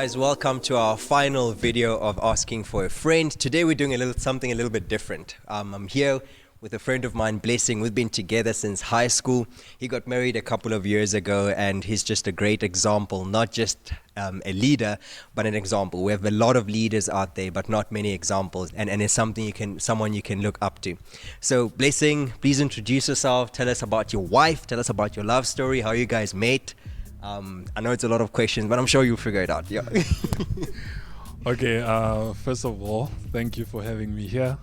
guys, welcome to our final video of Asking for a Friend. Today we're doing something a little bit different. I'm here with a friend of mine, Blessing. We've been together since high school. He got married a couple of years ago, and he's just a great example, not just a leader, but an example. We have a lot of leaders out there, but not many examples, and it's someone you can look up to. So, Blessing, please introduce yourself. Tell us about your wife. Tell us about your love story, how you guys met. I know it's a lot of questions, but I'm sure you'll figure it out. Yeah. Okay, first of all, thank you for having me here.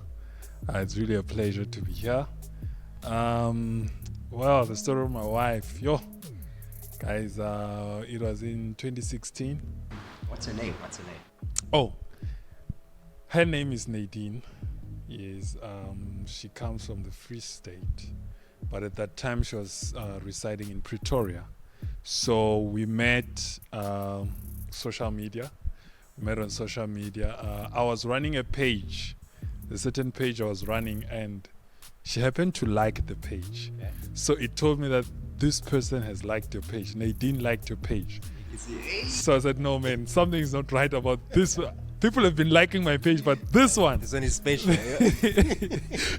It's really a pleasure to be here. Well, the story of my wife, guys, it was in 2016. What's her name? Oh, her name is Nadine. Yes, she comes from the Free State, but at that time she was residing in Pretoria. So we met social media. We met on social media. I was running a page, a certain page I was running, and she happened to like the page. Okay. So it told me that this person has liked your page. Nadine liked your page. So I said, no man, something is not right about this. People have been liking my page, but this one is special. Yeah?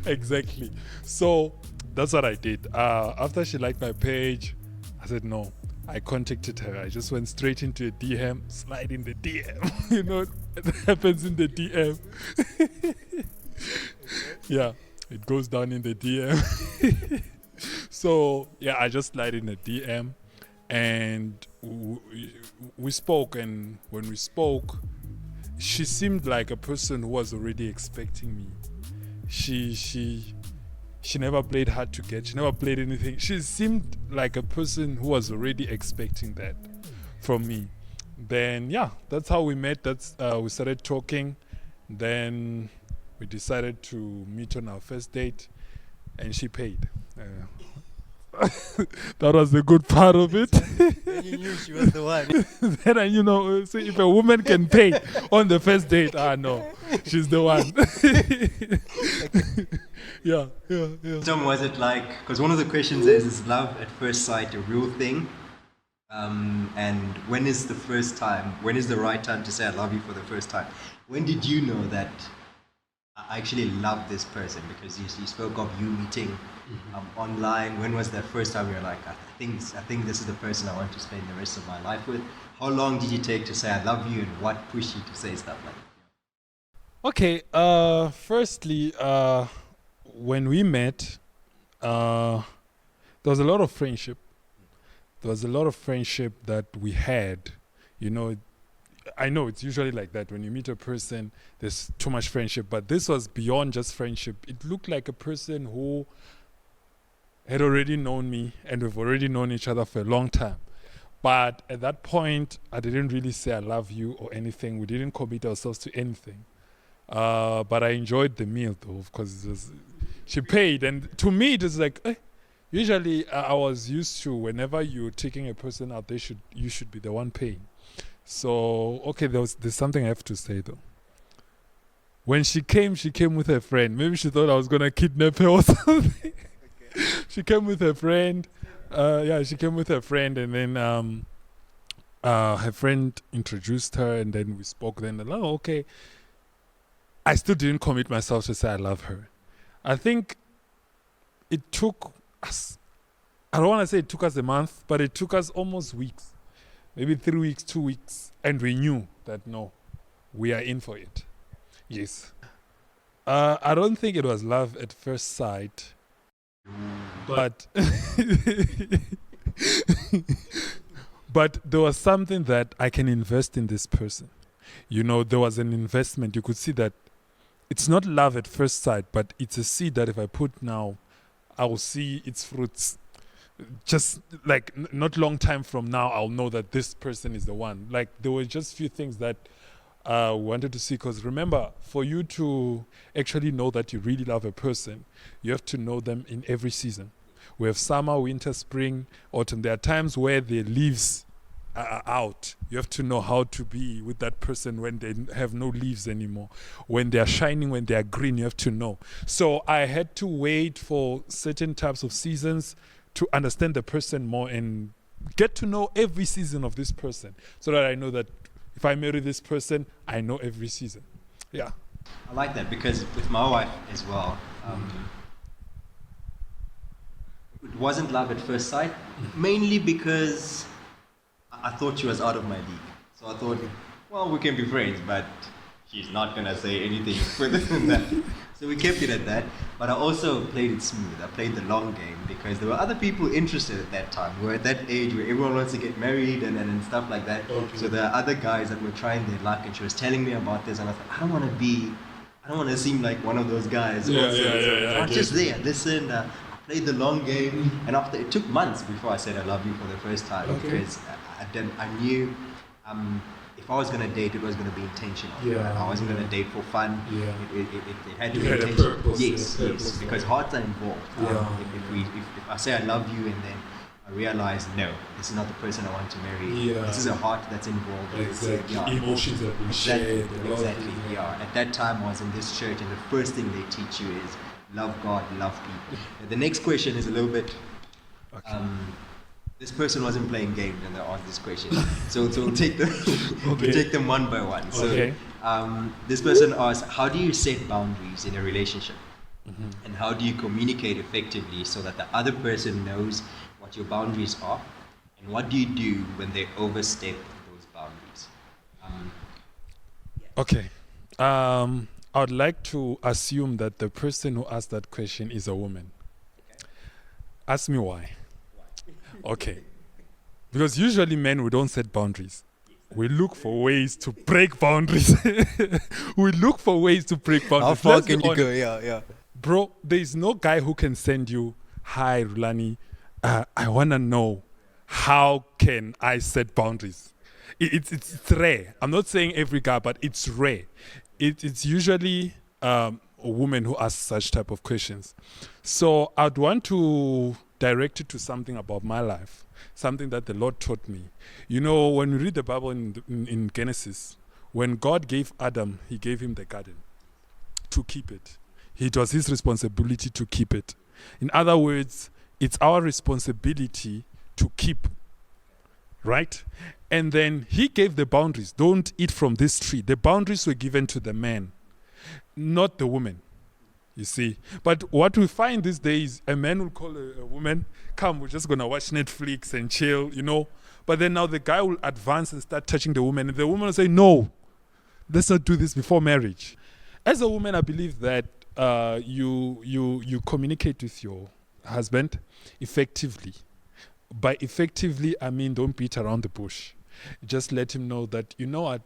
Exactly. So that's what I did. After she liked my page, I said no. I contacted her. I just went straight into a DM, slide in the DM. You know, it happens in the DM. Yeah, it goes down in the DM. So, yeah, I just slide in the DM and we spoke. And when we spoke, she seemed like a person who was already expecting me. She never played hard to get. She never played anything. She seemed like a person who was already expecting that from me. Then, yeah, that's how we met. We started talking. Then we decided to meet on our first date, and she paid. That was the good part of it. Then you knew she was the one. Then I, see, if a woman can pay on the first date, no, she's the one. Yeah. Tom, was it like, because one of the questions is love at first sight a real thing? And when is the right time to say I love you for the first time? When did you know that I actually love this person? Because you spoke of you meeting online. When was the first time you were like, I think this is the person I want to spend the rest of my life with? How long did you take to say I love you, and what pushed you to say stuff like that? Okay, firstly, when we met, there was a lot of friendship. There was a lot of friendship that we had. You know, I know it's usually like that. When you meet a person, there's too much friendship. But this was beyond just friendship. It looked like a person who had already known me, and we've already known each other for a long time. But at that point, I didn't really say I love you or anything. We didn't commit ourselves to anything. But I enjoyed the meal, though, because she paid. And to me, it was like, usually I was used to whenever you're taking a person out, you should be the one paying. So, okay, there's something I have to say, though. When she came with her friend. Maybe she thought I was going to kidnap her or something. Okay. She came with her friend. She came with her friend, and then her friend introduced her, and then we spoke. Then, okay. I still didn't commit myself to say I love her. I think it took us, I don't want to say it took us a month, but it took us almost weeks. Maybe 3 weeks, 2 weeks. And we knew that, no, we are in for it. Yes. I don't think it was love at first sight. But but there was something that I can invest in this person. You know, there was an investment. You could see that it's not love at first sight, but it's a seed that if I put now, I will see its fruits. Just like not long time from now, I'll know that this person is the one. Like there were just few things that we wanted to see. Because remember, for you to actually know that you really love a person, you have to know them in every season. We have summer, winter, spring, autumn. There are times where the leaves are out. You have to know how to be with that person when they have no leaves anymore. When they are shining, when they are green, you have to know. So I had to wait for certain types of seasons to understand the person more and get to know every season of this person, so that I know that If I marry this person, I know every season. Yeah. I like that because with my wife as well, it wasn't love at first sight, mainly because I thought she was out of my league. So I thought, well, we can be friends, but she's not going to say anything further than that. So we kept it at that. But I also played it smooth. I played the long game because there were other people interested at that time. We were at that age where everyone wants to get married and stuff like that. Okay. So there are other guys that were trying their luck, and she was telling me about this, and I thought, I don't want to seem like one of those guys. Yeah, also. yeah. I was just there, listened, I played the long game, and after it took months before I said I love you for the first time, because I knew if I was going to date, it was going to be intentional. Yeah. I wasn't going to date for fun. Yeah. It had to You be had a intentional. purpose, Yes, yeah, yes, purpose, because yeah. hearts are involved. Yeah. If I say I love you and then I realize, no, this is not the person I want to marry. Yeah. This is a heart that's involved. Exactly. Yeah. Emotions have been shared. Exactly. Yeah. At that time, I was in this church, and the first thing they teach you is love God, love people. The next question is a little bit. Okay. This person wasn't playing games when they asked this question, so we'll take them. We'll take them one by one. So, Okay. this person asked, "How do you set boundaries in a relationship, Mm-hmm. and how do you communicate effectively so that the other person knows what your boundaries are, and what do you do when they overstep those boundaries?" Okay. I would like to assume that the person who asked that question is a woman. Okay. Ask me why. Okay. Because usually men, we don't set boundaries. We look for ways to break boundaries. We look for ways to break boundaries. How far Let's be can you honest. go? Yeah. Bro, there is no guy who can send you, "Hi, Rulani, I want to know how can I set boundaries." It's rare. I'm not saying every guy, but it's rare. It's usually a woman who asks such type of questions. So I'd want to direct it to something about my life, something that the Lord taught me. You know, when we read the Bible in Genesis, when God gave Adam, he gave him the garden to keep it. It was his responsibility to keep it. In other words, it's our responsibility to keep, right? And then he gave the boundaries. Don't eat from this tree. The boundaries were given to the man, not the woman. You see? But what we find these days, a man will call a woman, "Come, we're just going to watch Netflix and chill, you know." But then now the guy will advance and start touching the woman. And the woman will say, "No, let's not do this before marriage." As a woman, I believe that you communicate with your husband effectively. By effectively, I mean don't beat around the bush. Just let him know that, you know what,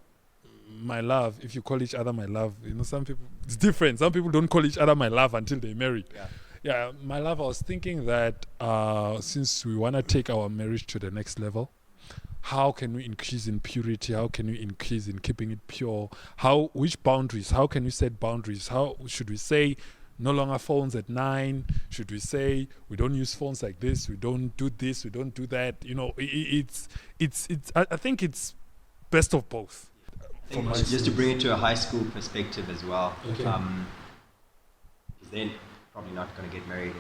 my love, if you call each other my love, you know, some people, it's different. Some people don't call each other my love until they're married. Yeah, my love, I was thinking that since we want to take our marriage to the next level, how can we increase in purity? How can we increase in keeping it pure? Which boundaries? How can we set boundaries? How should we say no longer phones at 9? Should we say we don't use phones like this? We don't do this. We don't do that. You know, I think it's best of both. Just to bring it to a high school perspective as well. Okay. They're probably not going to get married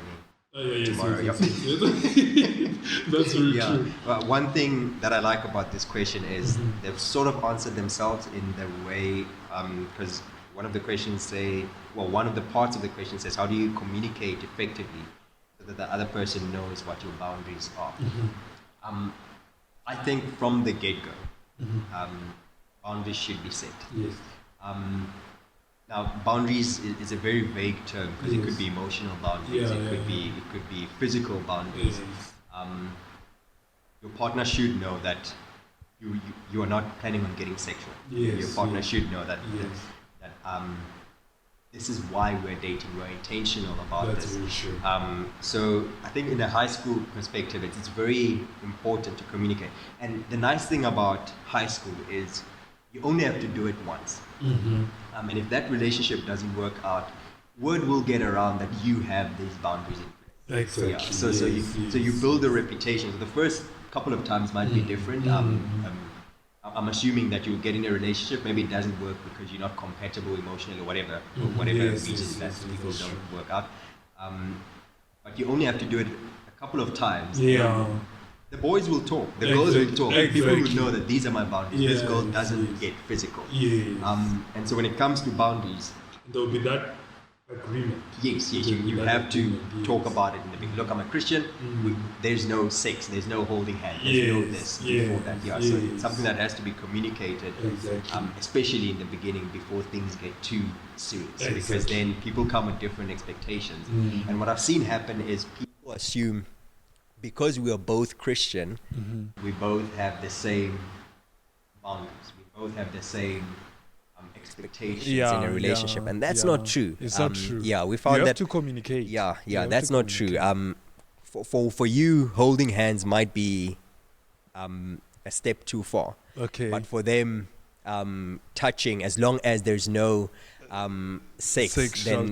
Tomorrow. Yep. That's very true. Well, one thing that I like about this question is they've sort of answered themselves in the way, because one of the parts of the question says, how do you communicate effectively so that the other person knows what your boundaries are? I think from the get-go, boundaries should be set. Yes. Now, boundaries is a very vague term because it could be emotional boundaries, it could be physical boundaries. Your partner should know that you are not planning on getting sexual. Yes, Your partner should know that this is why we're dating. We're intentional about That's this. very true. So I think in a high school perspective, it's very important to communicate. And the nice thing about high school is you only have to do it once. And if that relationship doesn't work out, word will get around that you have these boundaries in place. Exactly. Yeah. So you build a reputation. So the first couple of times might be different. I'm assuming that you get in a relationship, maybe it doesn't work because you're not compatible emotionally or whatever reasons that people don't work out. But you only have to do it a couple of times. The boys will talk. The girls will talk. People will Exactly. know that these are my boundaries. This girl Yes, doesn't yes. get physical. Yes. And so when it comes to boundaries, There will be that agreement. yes, There will be you that have to agreement, talk yes. about it in the beginning. Look, I'm a Christian. There's no sex. There's no holding hands. There's no this before that. Yeah, so it's something that has to be communicated, Exactly. especially in the beginning before things get too serious. Because Exactly. then people come with different expectations. And what I've seen happen is people assume because we are both Christian, we both have the same boundaries. We both have the same expectations in a relationship, and that's not true. It's not true. Yeah, we You found have that. to communicate. You have That's to not true. communicate. For you, holding hands might be a step too far. Okay. But for them, touching, as long as there's no sex, Sexual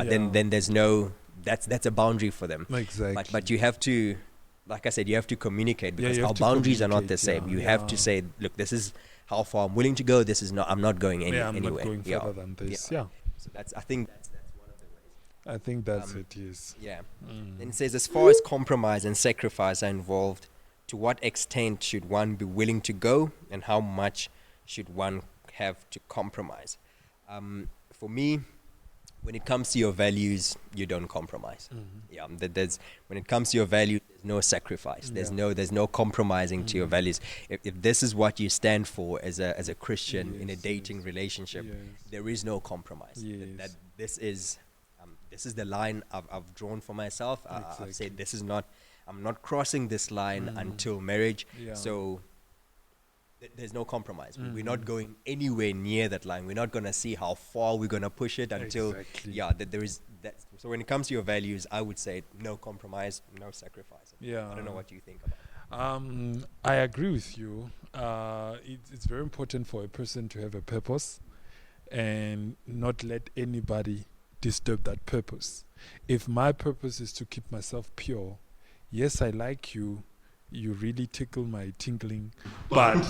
then there's no. That's a boundary for them. Exactly. But you have to, like I said, you have to communicate because you have our to boundaries are not the communicate, same. yeah, You have yeah. to say, look, this is how far I'm willing to go. This is not. I'm not going I'm anywhere. not going Yeah. further than this. Yeah. Yeah. So I think that's one of the ways. I think that's it. Yes. Yeah. Then it says, as far as compromise and sacrifice are involved, to what extent should one be willing to go, and how much should one have to compromise? For me, when it comes to your values, you don't compromise. Yeah, there's when it comes to your values, there's no sacrifice. There's no compromising to your values. If this is what you stand for as a Christian in a dating relationship, there is no compromise. That this is the line I've drawn for myself. I've said this is not. I'm not crossing this line until marriage. Yeah. So there's no compromise. We're not going anywhere near that line. We're not going to see how far we're going to push it until, that there is that. So when it comes to your values, I would say no compromise, no sacrifice. Yeah. I don't know what you think about it. I agree with you. It's very important for a person to have a purpose and not let anybody disturb that purpose. If my purpose is to keep myself pure, yes, I like you. You really tickle my tinkling, but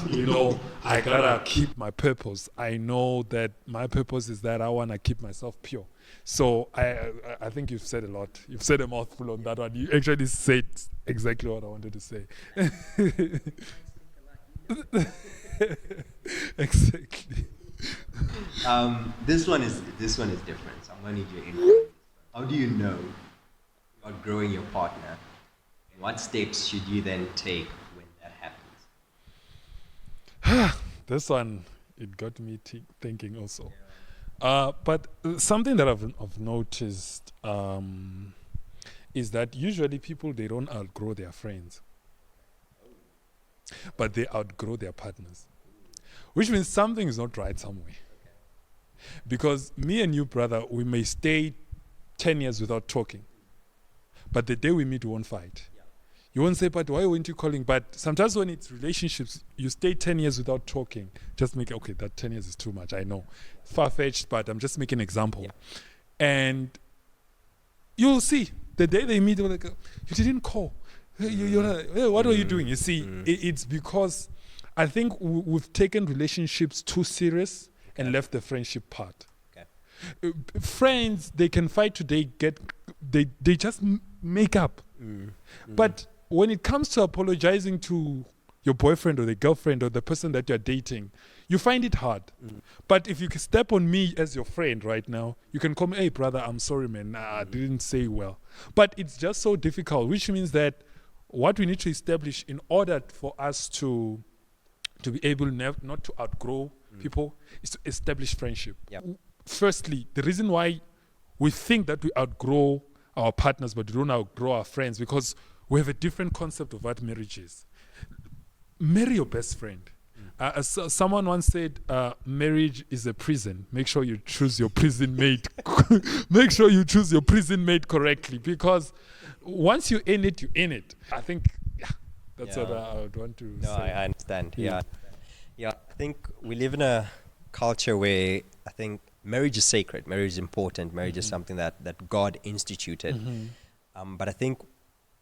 I gotta keep my purpose. I know that my purpose is that I wanna keep myself pure. So I think you've said a lot. You've said a mouthful on that one. You actually said exactly what I wanted to say. Exactly. This one is different. So I'm going to need your input. How do you know about growing your partner? And what steps should you then take when that happens? This one, it got me thinking also. But something that I've noticed is that usually people, they don't outgrow their friends, but they outgrow their partners, which means something is not right somewhere. Because me and you, brother, we may stay 10 years without talking, but the day we meet, we won't fight. You won't say, but why weren't you calling? But sometimes when it's relationships, you stay 10 years without talking. Just make, okay, that 10 years is too much, I know. Far-fetched, but I'm just making an example. Yeah. And you'll see, the day they meet, they're like, you didn't call. You're like, hey, what are you doing? You see, it's because I think we've taken relationships too serious and left the friendship part. Okay. Friends, they can fight today, they just make up. But when it comes to apologizing to your boyfriend or the girlfriend or the person that you're dating, you find it hard. But if you can step on me as your friend right now, you can come, hey brother, I'm sorry man, I didn't say well. But it's just so difficult, which means that what we need to establish in order for us to be able not to outgrow people is to establish friendship. Yep. Firstly, the reason why we think that we outgrow our partners but we don't outgrow our friends, because we have a different concept of what marriage is. Marry your best friend. Someone once said, marriage is a prison. Make sure you choose your prison mate. Make sure you choose your prison mate correctly, because once you in it, you in it. I think that's what I would want to say. I understand. Yeah. I think we live in a culture where I think marriage is sacred. Marriage is important. Marriage is something that God instituted. But I think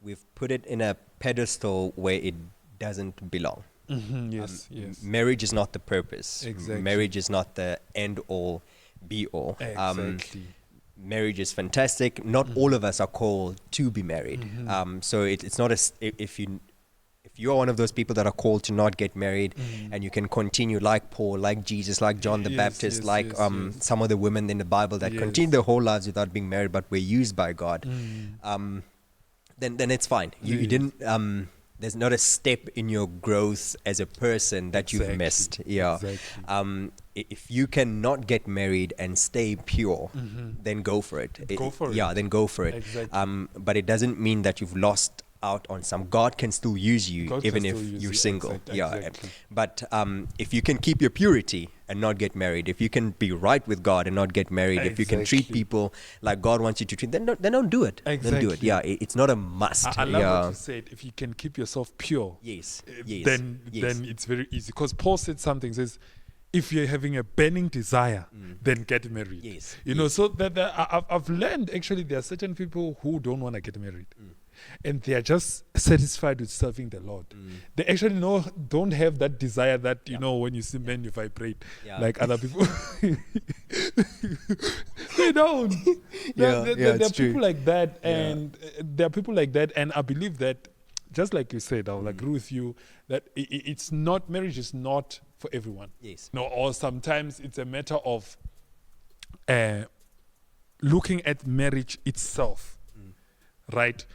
we've put it in a pedestal where it doesn't belong. Yes. Marriage is not the purpose. Exactly. Marriage is not the end all, be all. Exactly. Marriage is fantastic. Not all of us are called to be married. So it's not if you if you are one of those people that are called to not get married, and you can continue like Paul, like Jesus, like John the Baptist, some of the women in the Bible that continue their whole lives without being married but were used by God, then it's fine. You didn't. There's not a step in your growth as a person that you've missed. Yeah. Exactly. If you cannot get married and stay pure, then go for it. Go for it. Yeah, then go for it. Exactly. But it doesn't mean that you've lost out on some. God can still use you God even can if still use you're you. single. Exactly. But if you can keep your purity and not get married, if you can be right with God and not get married, if you can treat people like God wants you to treat, then don't do it. Exactly. Don't do it. Yeah, it's not a must. I love what you said. If you can keep yourself pure, then it's very easy. Because Paul said something, says, if you're having a burning desire, then get married. You know, so that I've learned actually there are certain people who don't want to get married. And they are just satisfied with serving the Lord. They actually don't have that desire that, you know, when you see men, you vibrate like other people. They don't. There are people like that. And there are people like that. And I believe that, just like you said, I will agree with you, that it's not, marriage is not for everyone. No, or sometimes it's a matter of looking at marriage itself, right?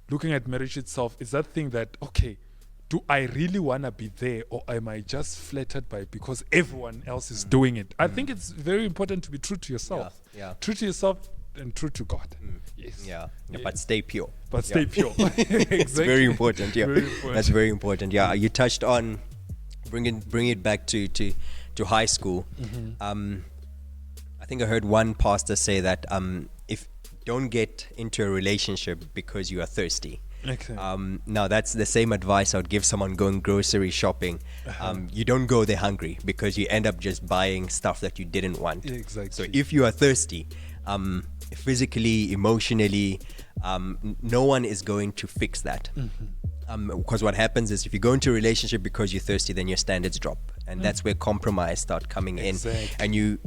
Looking at marriage itself is that thing that, okay, do I really want to be there, or am I just flattered by it because everyone else is doing it? I think it's very important to be true to yourself. True to yourself and true to God. But stay pure. Stay pure. Exactly. It's very important. Very important. That's very important. You touched on bring it back to high school. I think I heard one pastor say that if don't get into a relationship because you are thirsty. Now that's the same advice I would give someone going grocery shopping. You don't go there hungry because you end up just buying stuff that you didn't want. So if you are thirsty, physically, emotionally, no one is going to fix that. Because what happens is if you go into a relationship because you're thirsty, then your standards drop, and that's where compromise start coming in, and you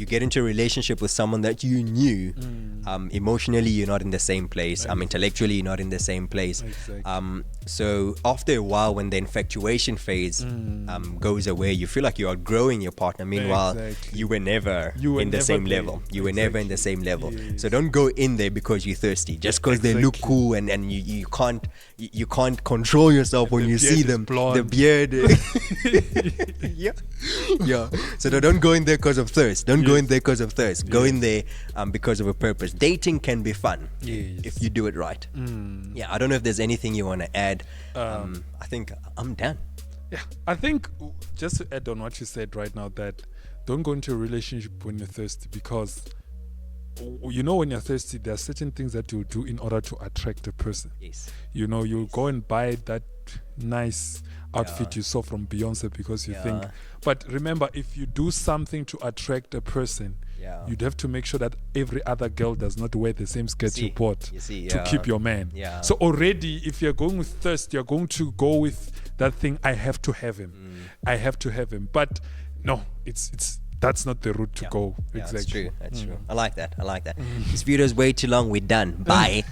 get into a relationship with someone that you knew emotionally you're not in the same place, intellectually you're not in the same place. So after a while, when the infatuation phase goes away, you feel like you're outgrowing your partner. Meanwhile, you were never in the same level. You were never in the same level. So don't go in there because you're thirsty, just because they look cool and you can't control yourself when you see them. The beard. So don't go in there because of thirst. Don't go in there because of thirst. Go in there because of a purpose. Dating can be fun if you do it right. I don't know if there's anything you want to add. I think I'm done. I think just to add on what you said right now, that don't go into a relationship when you're thirsty, because you know when you're thirsty, there are certain things that you'll do in order to attract a person. You know, you'll go and buy that nice outfit you saw from Beyonce because you think. But remember, if you do something to attract a person, you'd have to make sure that every other girl does not wear the same skirt you bought to keep your man. So already, if you're going with thirst, you're going to go with that thing. I have to have him. I have to have him. But no, that's not the route to go. That's true. I like that. This video is way too long. We're done. Bye.